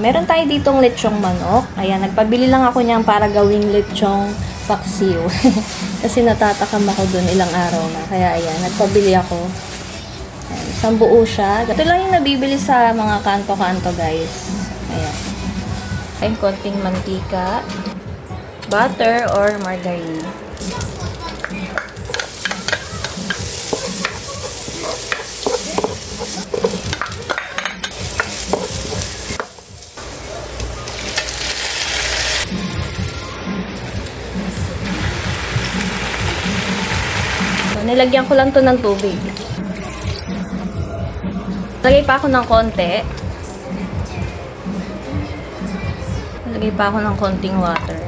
Meron tayo ditong lechong manok. Ayan, nagpabili lang ako niyan para gawing lechong paksiw. Kasi natatakam ako dun ilang araw na. Kaya ayan, nagpabili ako. Ayan, isang buo siya. Ito lang yung nabibili sa mga kanto-kanto, guys. Ayan. Ayan, konting mantika, butter or margarine. So, nilagyan ko lang to ng tubig. Lagay pa ako ng konti. Lagay pa ako ng konting water.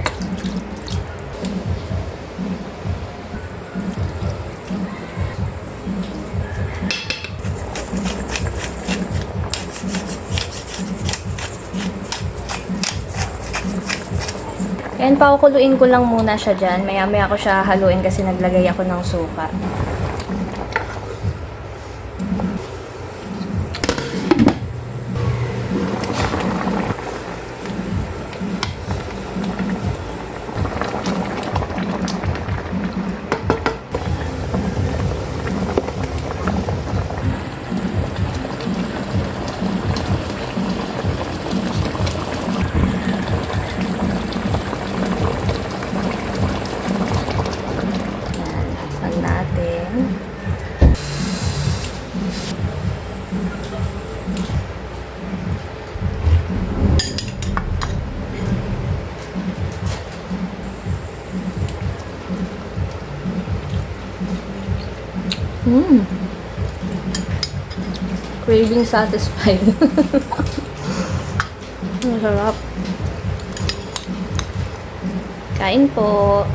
Ayan, pakukuluin ko lang muna siya dyan. Maya-maya ako siya haluin kasi naglagay ako ng suka. Craving satisfied. Ang sarap. Kain po.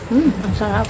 Ang sarap.